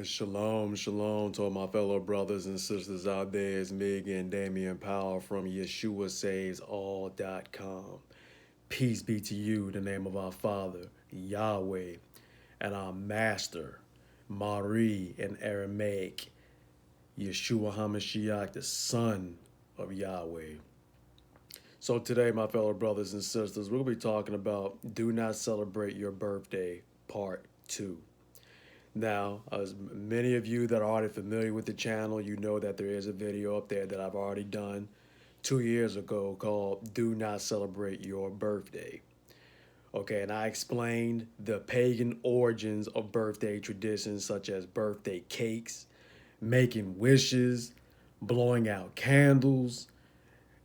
Shalom, shalom to all my fellow brothers and sisters out there. It's me again, Damian Powell from YeshuaSavesAll.com. Peace be to you in the name of our Father, Yahweh, and our Master, Mari in Aramaic, Yeshua HaMashiach, the Son of Yahweh. So today, my fellow brothers and sisters, we'll be talking about Do Not Celebrate Your Birthday, Part 2. Now, as many of you that are already familiar with the channel, you know that there is a video up there that I've already done 2 years ago called Do Not Celebrate Your Birthday. Okay, and I explained the pagan origins of birthday traditions such as birthday cakes, making wishes, blowing out candles,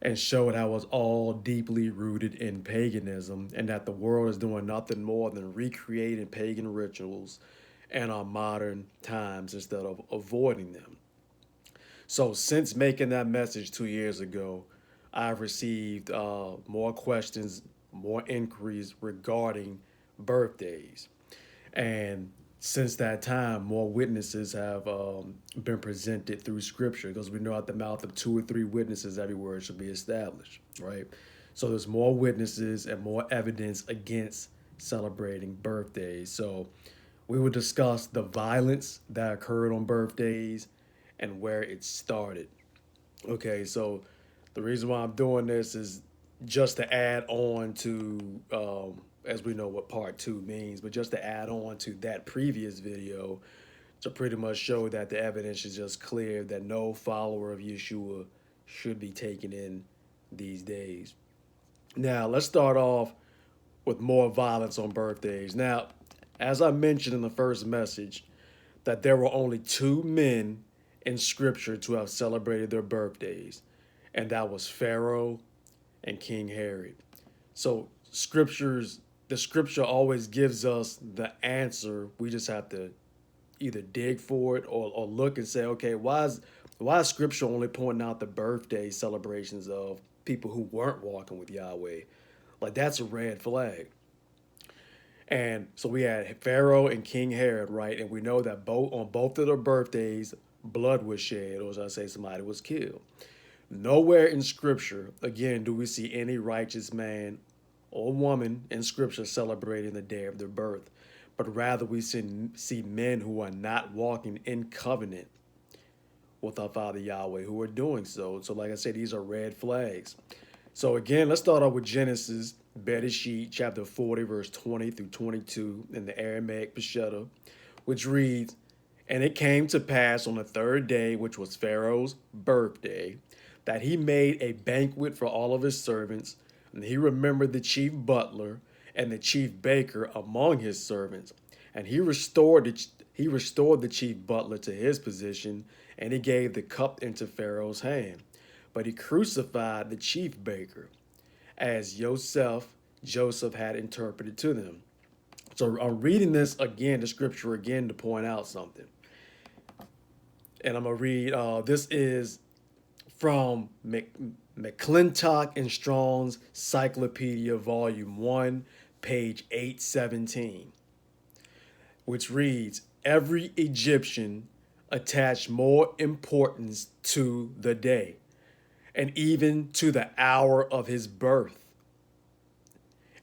and showed how it's all deeply rooted in paganism and that the world is doing nothing more than recreating pagan rituals in our modern times instead of avoiding them. So, since making that message 2 years ago, I've received more questions, more inquiries regarding birthdays. And since that time, more witnesses have been presented through scripture because we know at the mouth of two or three witnesses, every word should be established, right? So there's more witnesses and more evidence against celebrating birthdays. So we will discuss the violence that occurred on birthdays and where it started. Okay, so the reason why I'm doing this is just to add on to, as we know what part two means, but just to add on to that previous video to pretty much show that the evidence is just clear that no follower of Yeshua should be taken in these days. Now, let's start off with more violence on birthdays. Now, as I mentioned in the first message, that there were only two men in scripture to have celebrated their birthdays, and that was Pharaoh and King Herod. So the scripture always gives us the answer. We just have to either dig for it or look and say, okay, why is scripture only pointing out the birthday celebrations of people who weren't walking with Yahweh? Like that's a red flag. And so we had Pharaoh and King Herod, right? And we know that both of their birthdays, blood was shed, or as I say, somebody was killed. Nowhere in Scripture, again, do we see any righteous man or woman in Scripture celebrating the day of their birth, but rather we see men who are not walking in covenant with our Father Yahweh who are doing so. So, like I said, these are red flags. So, again, let's start off with Genesis, Bereshit, chapter 40, verse 20 through 22 in the Aramaic Peshitta, which reads, "And it came to pass on the third day, which was Pharaoh's birthday, that he made a banquet for all of his servants, and he remembered the chief butler and the chief baker among his servants. And he restored the chief butler to his position, and he gave the cup into Pharaoh's hand. But he crucified the chief baker, as Joseph had interpreted to them." So I'm reading this again, the scripture again, to point out something. And I'm going to read, this is from McClintock and Strong's Cyclopedia, Volume 1, page 817, which reads, "Every Egyptian attached more importance to the day, and even to the hour of his birth.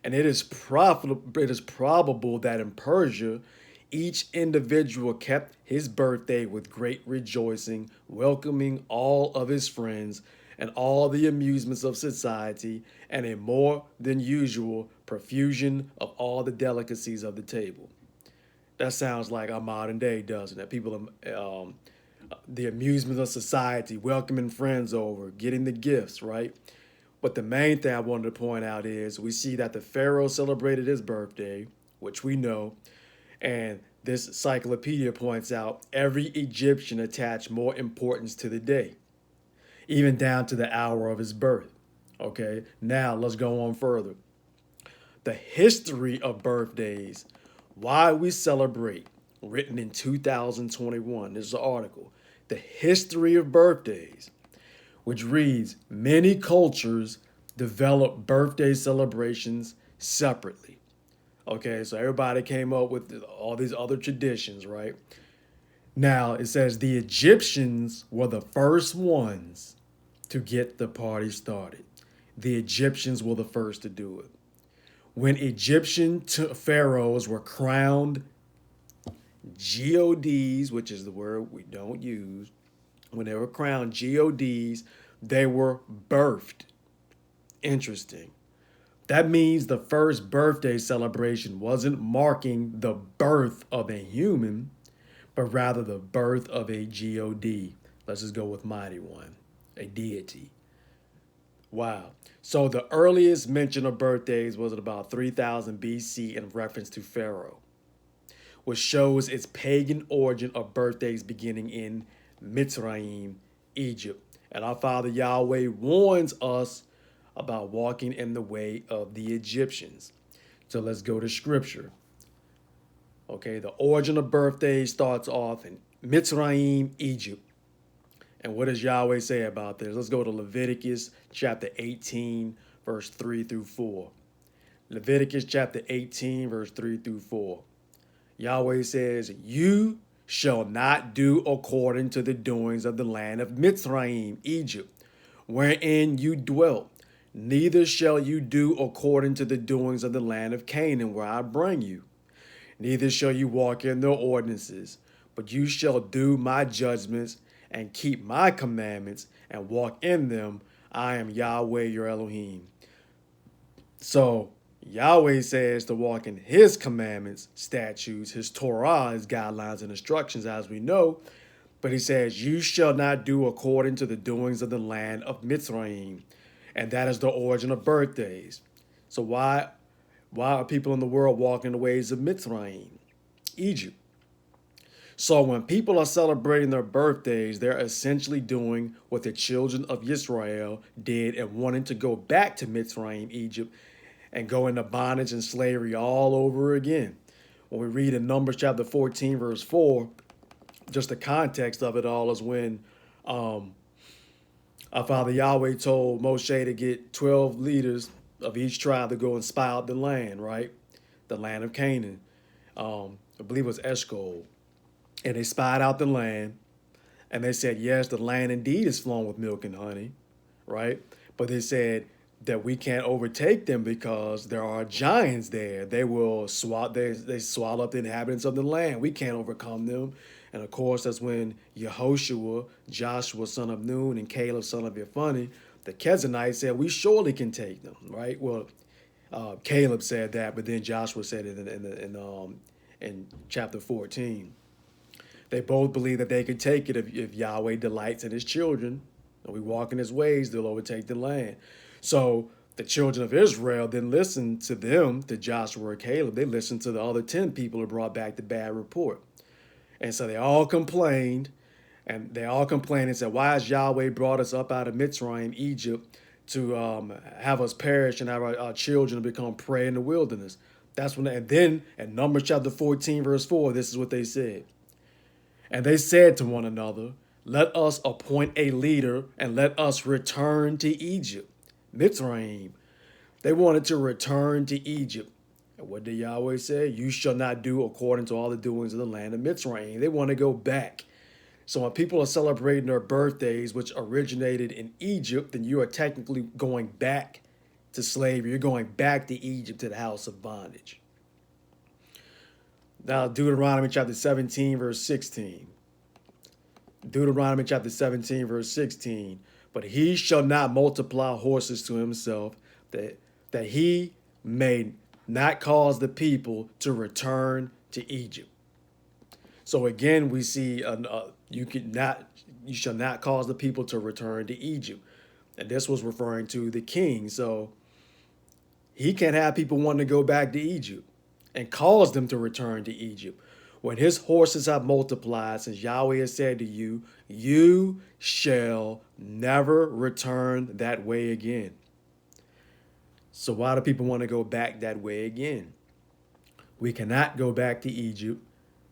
And it is probable that in Persia, each individual kept his birthday with great rejoicing, welcoming all of his friends and all the amusements of society, and a more than usual profusion of all the delicacies of the table." That sounds like our modern day, doesn't it? People, the amusements of society, welcoming friends over, getting the gifts, right? But the main thing I wanted to point out is we see that the Pharaoh celebrated his birthday, which we know, and this encyclopedia points out every Egyptian attached more importance to the day, even down to the hour of his birth. Okay, now let's go on further. The history of birthdays, why we celebrate, written in 2021. This is an article. The history of birthdays, which reads, "Many cultures develop birthday celebrations separately." Okay, so everybody came up with all these other traditions, right? Now, it says the Egyptians were the first ones to get the party started. The Egyptians were the first to do it. When Egyptian pharaohs were crowned gods, which is the word we don't use, when they were crowned gods, they were birthed. Interesting. That means the first birthday celebration wasn't marking the birth of a human, but rather the birth of a god. Let's just go with mighty one, a deity. Wow. So the earliest mention of birthdays was at about 3000 BC in reference to Pharaoh, which shows its pagan origin of birthdays beginning in Mitzrayim, Egypt. And our Father Yahweh warns us about walking in the way of the Egyptians. So let's go to scripture. Okay, the origin of birthdays starts off in Mitzrayim, Egypt. And what does Yahweh say about this? Let's go to Leviticus chapter 18, verse 3 through 4. Leviticus chapter 18, verse 3 through 4. Yahweh says, "You shall not do according to the doings of the land of Mitzrayim, Egypt, wherein you dwelt. Neither shall you do according to the doings of the land of Canaan, where I bring you. Neither shall you walk in their ordinances, but you shall do my judgments and keep my commandments and walk in them. I am Yahweh your Elohim." So Yahweh says to walk in his commandments, statutes, his Torah, his guidelines and instructions, as we know. But he says, you shall not do according to the doings of the land of Mitzrayim. And that is the origin of birthdays. So why are people in the world walking the ways of Mitzrayim, Egypt? So when people are celebrating their birthdays, they're essentially doing what the children of Israel did and wanting to go back to Mitzrayim, Egypt, and go into bondage and slavery all over again. When we read in Numbers chapter 14, verse 4, just the context of it all is when our Father Yahweh told Moshe to get 12 leaders of each tribe to go and spy out the land, right? The land of Canaan. I believe it was Eshcol. And they spied out the land, and they said, yes, the land indeed is flowing with milk and honey, right? But they said that we can't overtake them because there are giants there. They will they swallow up the inhabitants of the land. We can't overcome them. And of course, that's when Yehoshua, Joshua, son of Nun, and Caleb, son of Yephuneh, the Kenites said, we surely can take them, right? Well, Caleb said that, but then Joshua said it in chapter 14. They both believe that they could take it if Yahweh delights in his children, and we walk in his ways, they'll overtake the land. So the children of Israel didn't listen to them, to Joshua or Caleb. They listened to the other 10 people who brought back the bad report. And so they all complained, and said, why has Yahweh brought us up out of Mitzrayim, Egypt, to have us perish and have our children become prey in the wilderness? That's when, and then in Numbers chapter 14, verse 4, this is what they said. And they said to one another, let us appoint a leader and let us return to Egypt. Mitzrayim. They wanted to return to Egypt. And what did Yahweh say? You shall not do according to all the doings of the land of Mitzrayim. They want to go back. So when people are celebrating their birthdays, which originated in Egypt, then you are technically going back to slavery. You're going back to Egypt, to the house of bondage. Now, Deuteronomy chapter 17, verse 16. Deuteronomy chapter 17, verse 16. But he shall not multiply horses to himself, that he may not cause the people to return to Egypt. So again, we see you shall not cause the people to return to Egypt. And this was referring to the king. So he can't have people wanting to go back to Egypt and cause them to return to Egypt. When his horses have multiplied, since Yahweh has said to you, you shall never return that way again. So why do people want to go back that way again? We cannot go back to Egypt,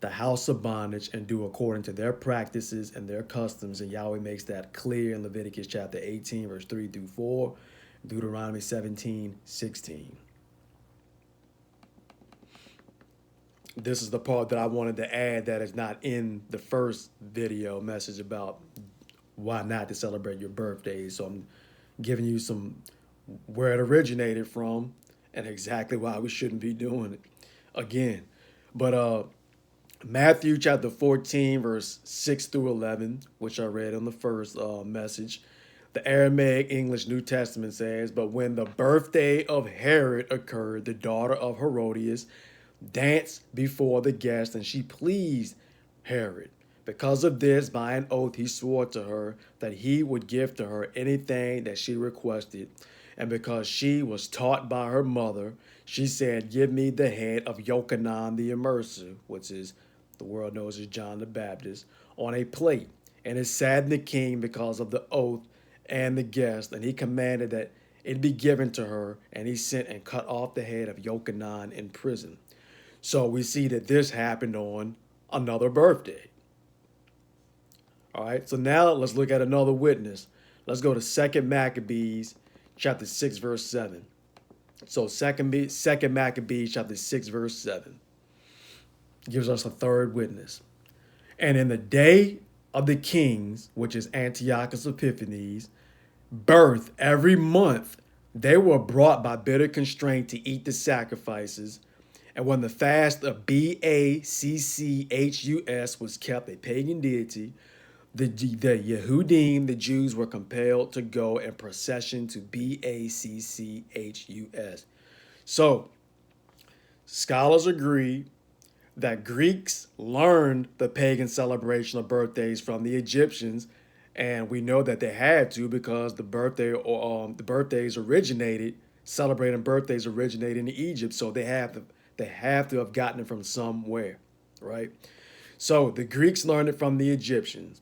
the house of bondage, and do according to their practices and their customs. And Yahweh makes that clear in Leviticus chapter 18, verse 3 through 4, Deuteronomy 17, 16. this is the part that I wanted to add that is not in the first video message about why not to celebrate your birthday. So I'm giving you some where it originated from and exactly why we shouldn't be doing it again. But Matthew chapter 14, verse 6 through 11, which I read in the first message. The Aramaic English New Testament says, "But when the birthday of Herod occurred, the daughter of Herodias danced before the guests, and she pleased Herod. Because of this, by an oath, he swore to her that he would give to her anything that she requested. And because she was taught by her mother, she said, 'Give me the head of Yochanan the Immerser,'" which is the world knows as John the Baptist, "on a plate." And it saddened the king because of the oath and the guest, and he commanded that it be given to her, and he sent and cut off the head of Yochanan in prison. So we see that this happened on another birthday. All right, so now let's look at another witness. Let's go to 2 Maccabees chapter 6, verse 7. So 2 Maccabees chapter 6, verse 7 gives us a third witness. "And in the day of the kings, which is Antiochus Epiphanes, birth every month, they were brought by bitter constraint to eat the sacrifices. And when the fast of Bacchus was kept, a pagan deity, the Yehudim, the Jews, were compelled to go in procession to Bacchus. So, scholars agree that Greeks learned the pagan celebration of birthdays from the Egyptians, and we know that they had to because the celebrating birthdays originated in Egypt, so they have to have gotten it from somewhere, right? So the Greeks learned it from the Egyptians.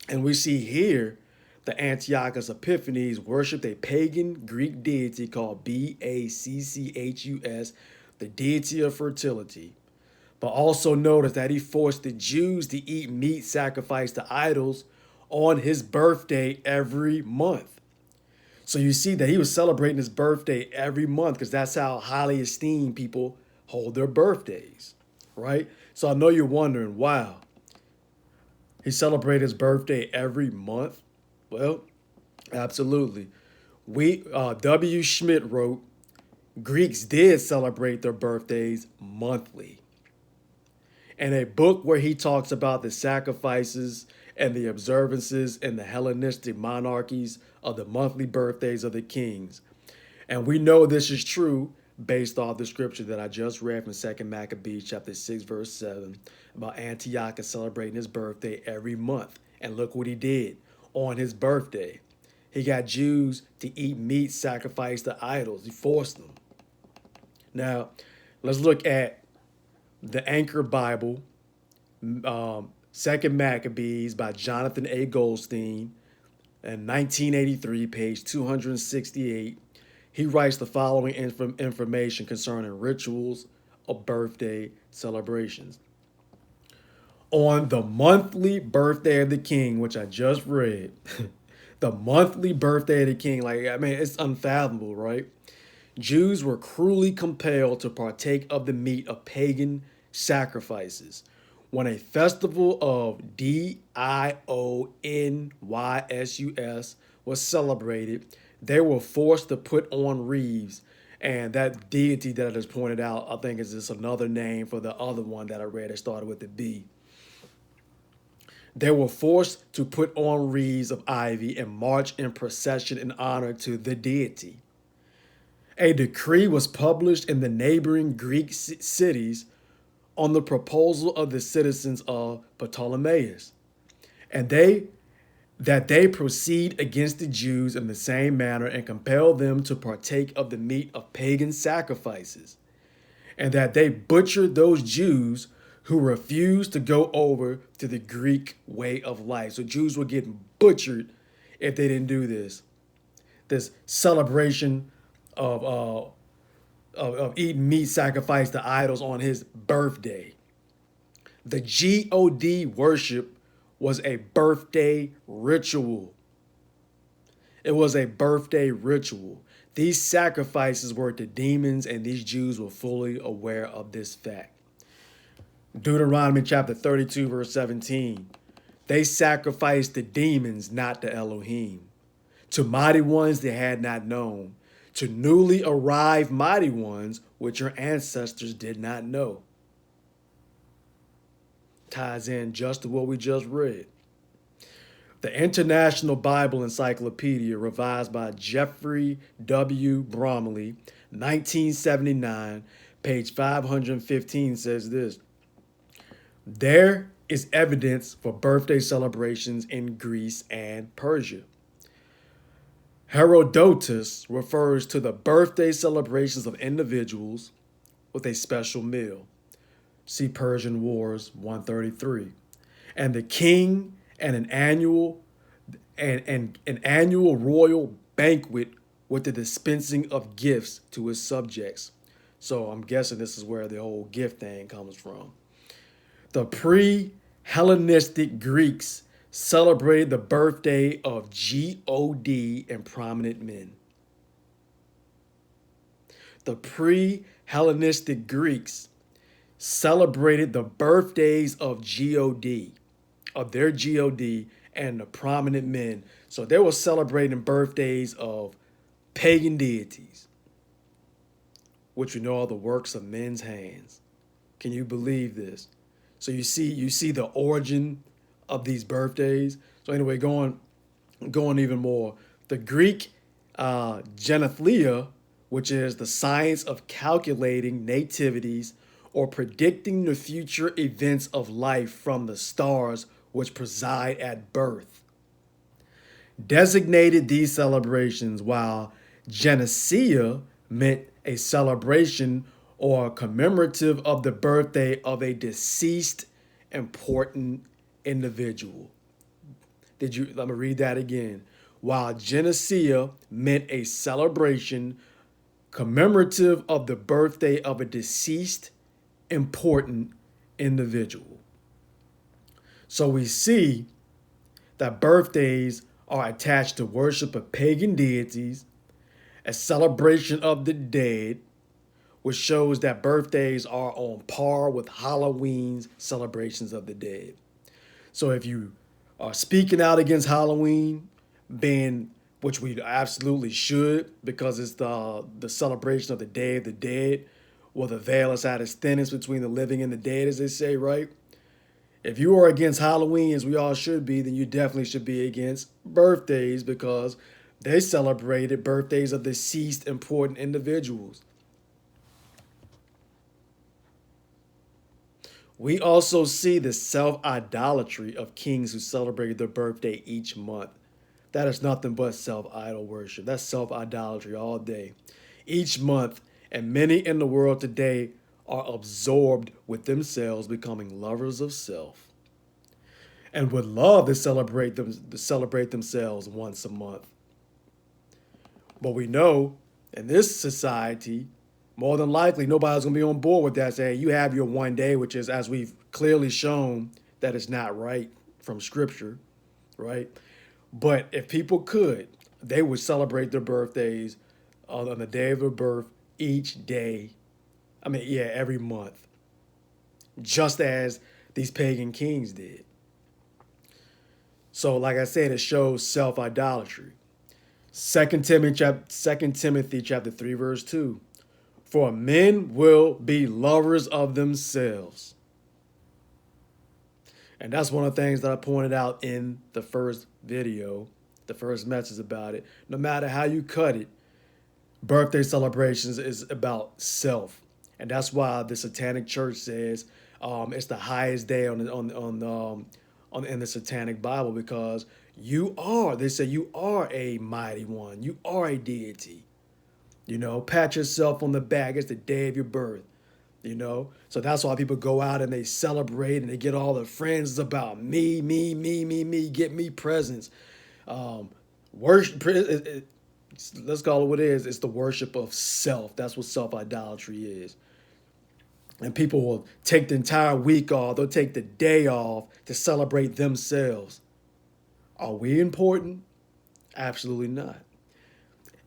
And we see here the Antiochus Epiphanes worshipped a pagan Greek deity called Bacchus, the deity of fertility. But also notice that he forced the Jews to eat meat sacrificed to idols on his birthday every month. So you see that he was celebrating his birthday every month because that's how highly esteemed people hold their birthdays, right? So I know you're wondering, wow, he celebrated his birthday every month? Well, absolutely. W. Schmidt wrote, Greeks did celebrate their birthdays monthly. In a book where he talks about the sacrifices and the observances in the Hellenistic monarchies of the monthly birthdays of the kings. And we know this is true based off the scripture that I just read from 2 Maccabees chapter 6, verse 7, about Antiochus celebrating his birthday every month. And look what he did on his birthday. He got Jews to eat meat sacrificed to idols. He forced them. Now, let's look at the Anchor Bible, 2 Maccabees by Jonathan A. Goldstein, in 1983, page 268. He writes the following information concerning rituals of birthday celebrations. On the monthly birthday of the king, which I just read, the monthly birthday of the king, it's unfathomable, right? Jews were cruelly compelled to partake of the meat of pagan sacrifices. When a festival of Dionysus was celebrated, they were forced to put on wreaths. And that deity that I just pointed out, I think is just another name for the other one that I read that started with the B. They were forced to put on wreaths of ivy and march in procession in honor to the deity. A decree was published in the neighboring Greek cities on the proposal of the citizens of Ptolemais, and they proceed against the Jews in the same manner and compel them to partake of the meat of pagan sacrifices, and that they butcher those Jews who refused to go over to the Greek way of life. So Jews were getting butchered if they didn't do this celebration of eating meat sacrificed to idols on his birthday. The God worship was a birthday ritual. It was a birthday ritual. These sacrifices were to demons, and these Jews were fully aware of this fact. Deuteronomy chapter 32, verse 17. They sacrificed to demons, not to Elohim, to mighty ones they had not known, to newly arrived mighty ones which your ancestors did not know. Ties in just to what we just read. The International Bible Encyclopedia, revised by Jeffrey W. Bromley, 1979, page 515, says this. There is evidence for birthday celebrations in Greece and Persia. Herodotus refers to the birthday celebrations of individuals with a special meal. See Persian Wars 133. And the king and an annual royal banquet with the dispensing of gifts to his subjects. So I'm guessing this is where the whole gift thing comes from. The pre-Hellenistic Greeks celebrated the birthday of God and prominent men. The pre-Hellenistic Greeks celebrated the birthdays of God, of their God and the prominent men. So they were celebrating birthdays of pagan deities, which we know are the works of men's hands. Can you believe this? So you see the origin of these birthdays. So anyway, going even more, the Greek genethlia, which is the science of calculating nativities or predicting the future events of life from the stars which preside at birth, designated these celebrations, while Genesia meant a celebration or commemorative of the birthday of a deceased important individual. Let me read that again. While Genesia meant a celebration commemorative of the birthday of a deceased important individual. So we see that birthdays are attached to worship of pagan deities, a celebration of the dead, which shows that birthdays are on par with Halloween's celebrations of the dead. So if you are speaking out against Halloween, which we absolutely should, because it's the celebration of the Day of the Dead, or the veil is at its thinnest between the living and the dead, as they say, right? If you are against Halloween, as we all should be, then you definitely should be against birthdays, because they celebrated birthdays of deceased important individuals. We also see the self-idolatry of kings who celebrated their birthday each month. That is nothing but self-idol worship. That's self-idolatry all day. Each month, and many in the world today are absorbed with themselves, becoming lovers of self, and would love to celebrate themselves once a month. But we know in this society, more than likely, nobody's going to be on board with that, saying you have your one day, which is, as we've clearly shown, that it's not right from Scripture, right? But if people could, they would celebrate their birthdays on the day of their birth each day. Every month, just as these pagan kings did. So, like I said, it shows self-idolatry. 2 Timothy chapter 3, verse 2. For men will be lovers of themselves. And that's one of the things that I pointed out in the first video, the first message about it. No matter how you cut it, birthday celebrations is about self. And that's why the Satanic Church says it's the highest day in the Satanic Bible, because they say you are a mighty one. You are a deity. Pat yourself on the back. It's the day of your birth, So that's why people go out and they celebrate and they get all their friends about me, get me presents. Worship, let's call it what it is. It's the worship of self. That's what self-idolatry is. And people will take the entire week off. They'll take the day off to celebrate themselves. Are we important? Absolutely not.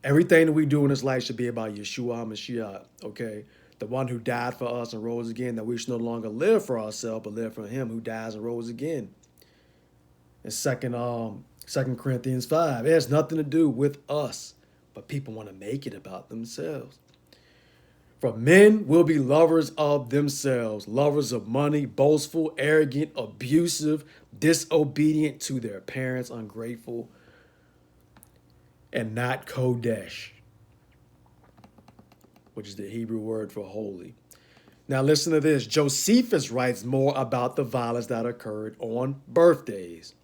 Everything that we do in this life should be about Yeshua HaMashiach, okay? the one who died for us and rose again, that we should no longer live for ourselves, but live for him who dies and rose again. In Second Corinthians 5, it has nothing to do with us, but people want to make it about themselves. For men will be lovers of themselves, lovers of money, boastful, arrogant, abusive, disobedient to their parents, ungrateful, and not kodesh, which is the Hebrew word for holy. Now listen to this. Josephus writes more about the violence that occurred on birthdays.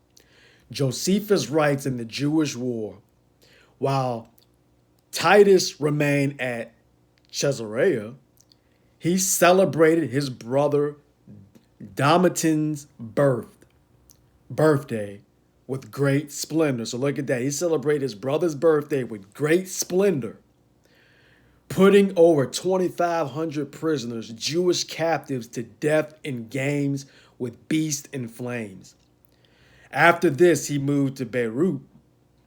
Josephus writes in the Jewish War, while Titus remained at Caesarea, he celebrated his brother Domitian's birthday with great splendor. So look at that. He celebrated his brother's birthday with great splendor, putting over 2,500 prisoners, Jewish captives, to death in games with beasts and flames. After this, he moved to Beirut,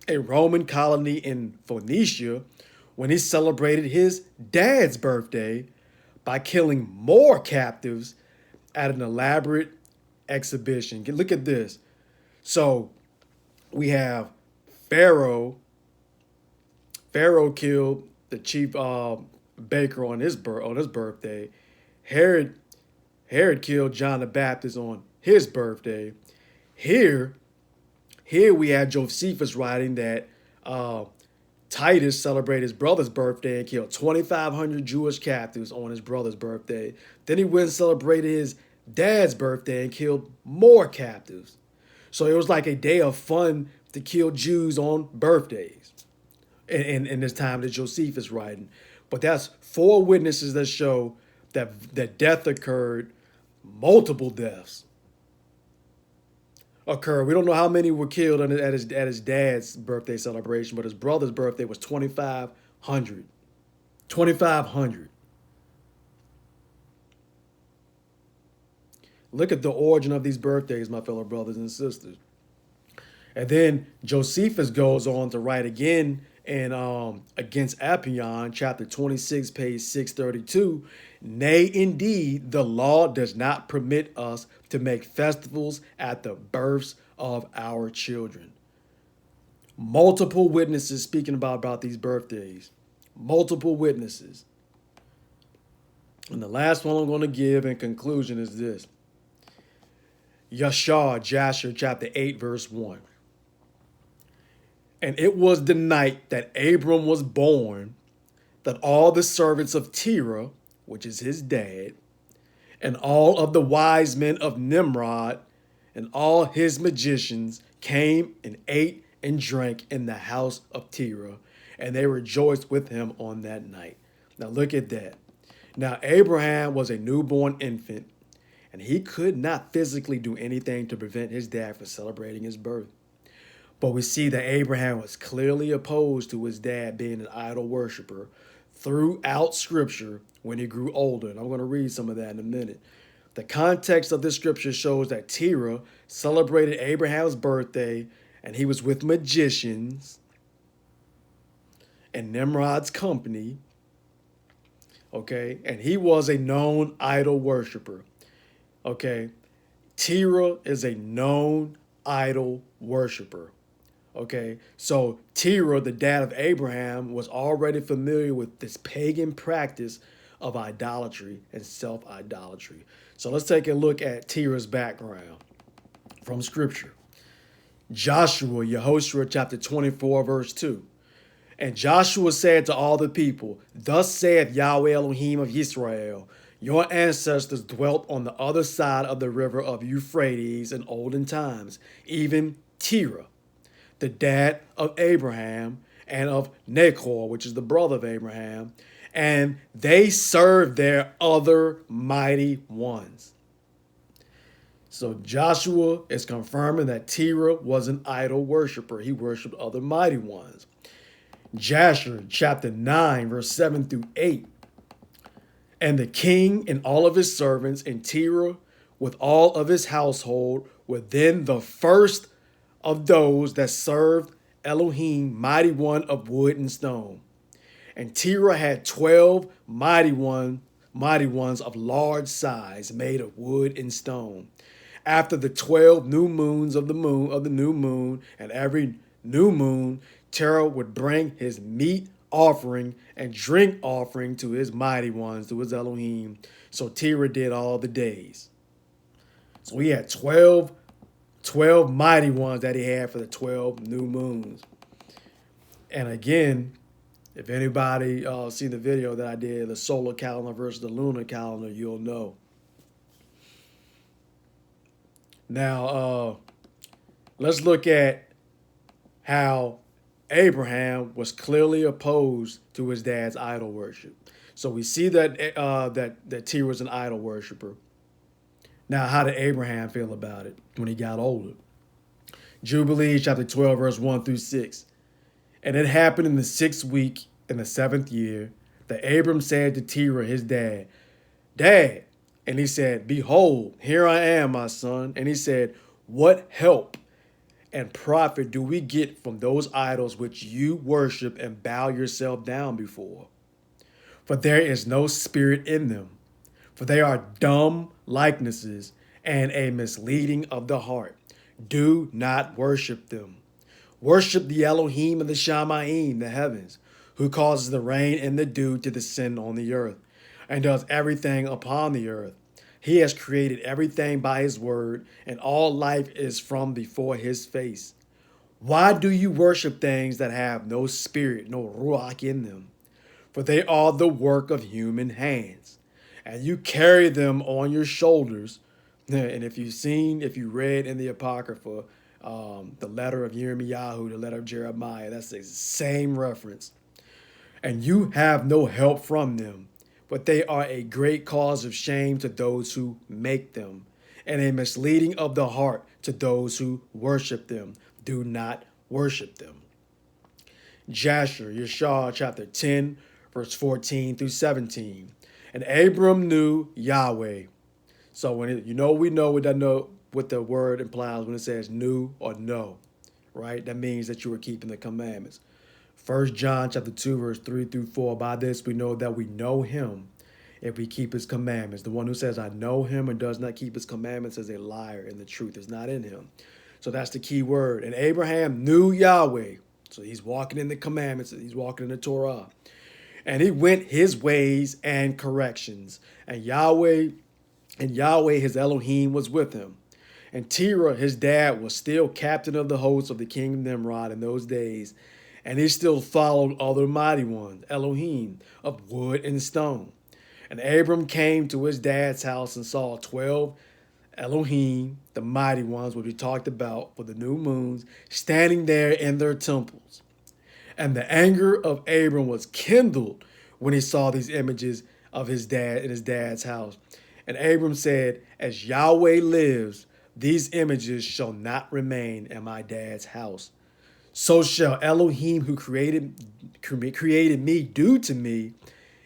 a Roman colony in Phoenicia, when he celebrated his dad's birthday by killing more captives at an elaborate exhibition. Look at this. So we have Pharaoh. Pharaoh killed the chief baker on his birthday. Herod killed John the Baptist on his birthday. Here we have Josephus writing that Titus celebrated his brother's birthday and killed 2,500 Jewish captives on his brother's birthday. Then he went and celebrated his dad's birthday and killed more captives. So it was like a day of fun to kill Jews on birthdays in this time that Josephus writing. But that's 4 witnesses that show that death occurred, multiple deaths occurred. We don't know how many were killed at his dad's birthday celebration, but his brother's birthday was 2,500. 2,500. Look at the origin of these birthdays, my fellow brothers and sisters. And then Josephus goes on to write again in Against Apion, chapter 26, page 632. Nay, indeed, the law does not permit us to make festivals at the births of our children. Multiple witnesses speaking about these birthdays. Multiple witnesses. And the last one I'm going to give in conclusion is this. Jasher, chapter 8, verse 1. And it was the night that Abram was born that all the servants of Terah, which is his dad, and all of the wise men of Nimrod and all his magicians came and ate and drank in the house of Terah, and they rejoiced with him on that night. Now look at that. Now Abraham was a newborn infant, and he could not physically do anything to prevent his dad from celebrating his birth. But we see that Abraham was clearly opposed to his dad being an idol worshiper throughout Scripture when he grew older. And I'm going to read some of that in a minute. The context of this Scripture shows that Terah celebrated Abraham's birthday, and he was with magicians and Nimrod's company. Okay, and he was a known idol worshiper. Okay, Terah is a known idol worshiper. Okay, so Terah, the dad of Abraham, was already familiar with this pagan practice of idolatry and self-idolatry. So let's take a look at Terah's background from Scripture. Joshua, Yehoshua, chapter 24, verse 2. And Joshua said to all the people, Thus saith Yahweh Elohim of Israel, your ancestors dwelt on the other side of the river of Euphrates in olden times, even Terah, the dad of Abraham and of Nahor, which is the brother of Abraham, and they served their other mighty ones. So Joshua is confirming that Terah was an idol worshiper. He worshipped other mighty ones. Jasher, chapter 9, verse 7 through 8. And the king and all of his servants and Terah with all of his household were then the first of those that served Elohim, mighty one of wood and stone. And Terah had 12 mighty ones mighty ones of large size, made of wood and stone. After the 12 new moons of the new moon, and every new moon, Terah would bring his meat offering and drink offering to his mighty ones, to his Elohim. So Terah did all the days. So he had 12 mighty ones that he had for the 12 new moons. And again, if anybody seen the video that I did, the solar calendar versus the lunar calendar, you'll know. Now, let's look at how Abraham was clearly opposed to his dad's idol worship. So we see that that Terah was an idol worshiper. Now, how did Abraham feel about it when he got older? Jubilees chapter 12, verse 1 through 6. And it happened in the 6th week, in the 7th year, that Abram said to Terah, his dad, Dad. And he said, Behold, here I am, my son. And he said, What help and profit do we get from those idols which you worship and bow yourself down before? For there is no spirit in them, for they are dumb likenesses and a misleading of the heart. Do not worship them. Worship the Elohim of the Shamayim, the heavens, who causes the rain and the dew to descend on the earth, and does everything upon the earth. He has created everything by his word, and all life is from before his face. Why do you worship things that have no spirit, no ruach in them? For they are the work of human hands, and you carry them on your shoulders. And if you read in the Apocrypha, the letter of Yirmiyahu, the letter of Jeremiah, that's the same reference. And you have no help from them, but they are a great cause of shame to those who make them, and a misleading of the heart to those who worship them. Do not worship them. Jasher, Yeshua, chapter 10, verse 14 through 17. And Abram knew Yahweh. So we know what the word implies when it says knew or know, right? That means that you are keeping the commandments. 1 John chapter 2, verse 3 through 4. By this we know that we know him if we keep his commandments. The one who says, I know him and does not keep his commandments is a liar, and the truth is not in him. So that's the key word. And Abraham knew Yahweh. So he's walking in the commandments. He's walking in the Torah. And he went his ways and corrections. And Yahweh, his Elohim, was with him. And Terah, his dad, was still captain of the hosts of the king of Nimrod in those days. And he still followed other mighty ones, Elohim, of wood and stone. And Abram came to his dad's house and saw 12 Elohim, the mighty ones, which we talked about for the new moons, standing there in their temples. And the anger of Abram was kindled when he saw these images of his dad in his dad's house. And Abram said, As Yahweh lives, these images shall not remain in my dad's house. So shall Elohim who created me do to me,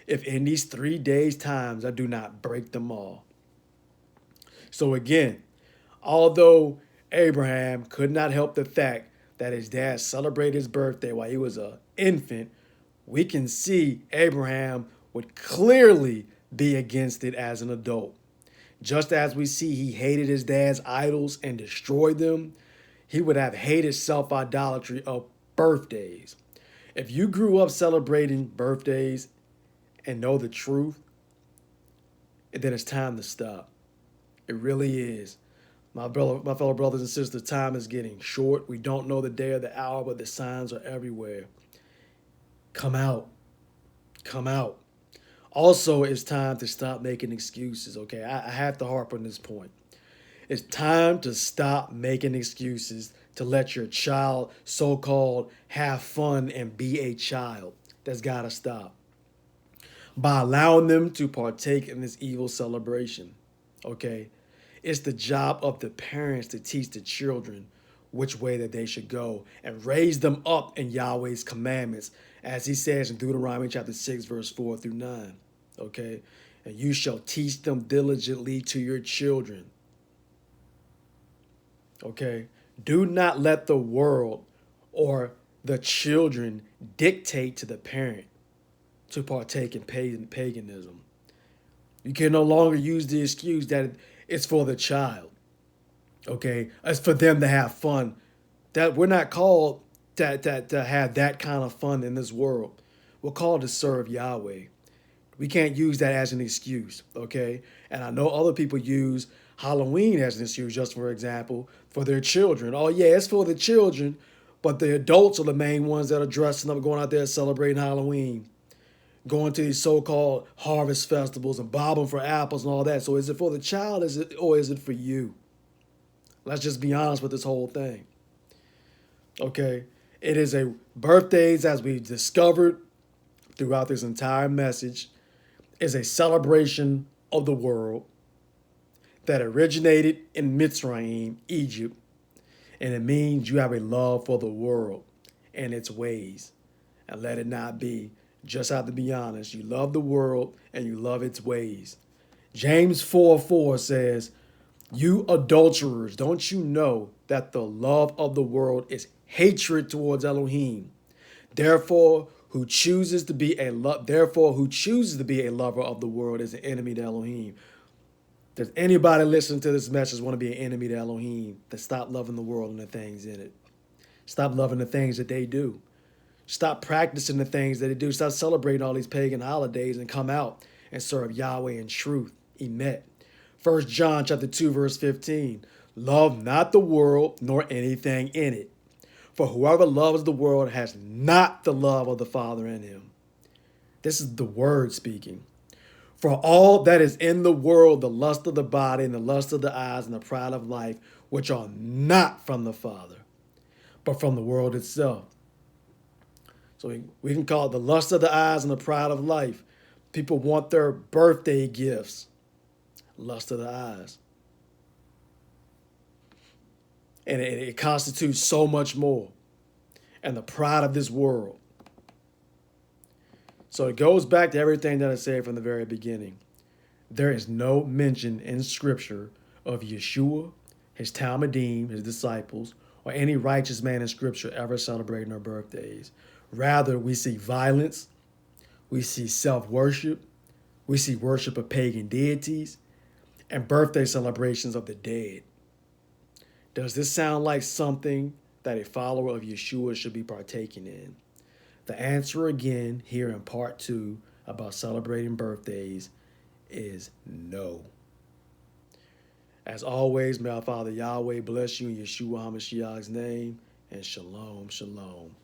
if in these 3 days' times I do not break them all. So again, although Abraham could not help the fact that his dad celebrated his birthday while he was an infant, we can see Abraham would clearly be against it as an adult. Just as we see he hated his dad's idols and destroyed them, he would have hated self-idolatry of birthdays. If you grew up celebrating birthdays and know the truth, then it's time to stop. It really is. My fellow brothers and sisters, time is getting short. We don't know the day or the hour, but the signs are everywhere. Come out. Come out. Also, it's time to stop making excuses, okay? I have to harp on this point. It's time to stop making excuses to let your child, so-called, have fun and be a child. That's got to stop. By allowing them to partake in this evil celebration, okay? It's the job of the parents to teach the children which way that they should go and raise them up in Yahweh's commandments, as he says in Deuteronomy chapter 6, verse 4 through 9, okay? And you shall teach them diligently to your children, okay? Do not let the world or the children dictate to the parent to partake in paganism. You can no longer use the excuse that it's for the child. Okay, it's for them to have fun. That we're not called to have that kind of fun in this world. We're called to serve Yahweh. We can't use that as an excuse, okay? And I know other people use Halloween as an excuse, just for example, for their children. Oh yeah, it's for the children, but the adults are the main ones that are dressing up, going out there celebrating Halloween, going to these so-called harvest festivals and bobbing for apples and all that. So is it for the child, or is it for you? Let's just be honest with this whole thing. Okay? It is a birthdays, as we discovered throughout this entire message, is a celebration of the world that originated in Mitzrayim, Egypt, and it means you have a love for the world and its ways. And let it not be. Just have to be honest. You love the world and you love its ways. James 4:4 says, you adulterers, don't you know that the love of the world is hatred towards Elohim? Therefore, who chooses to be a lover of the world is an enemy to Elohim. Does anybody listening to this message want to be an enemy to Elohim? Then stop loving the world and the things in it. Stop loving the things that they do. Stop practicing the things that they do. Stop celebrating all these pagan holidays and come out and serve Yahweh in truth. Emet. 1 John chapter 2, verse 15. Love not the world nor anything in it. For whoever loves the world has not the love of the Father in him. This is the word speaking. For all that is in the world, the lust of the body and the lust of the eyes and the pride of life, which are not from the Father, but from the world itself. So we can call it the lust of the eyes and the pride of life. People want their birthday gifts. Lust of the eyes. And it constitutes so much more. And the pride of this world. So it goes back to everything that I said from the very beginning. There is no mention in Scripture of Yeshua, his Talmudim, his disciples, or any righteous man in Scripture ever celebrating their birthdays. Rather, we see violence, we see self-worship, we see worship of pagan deities, and birthday celebrations of the dead. Does this sound like something that a follower of Yeshua should be partaking in? The answer again here in part 2 about celebrating birthdays is no. As always, may our Father Yahweh bless you in Yeshua HaMashiach's name, and shalom, shalom.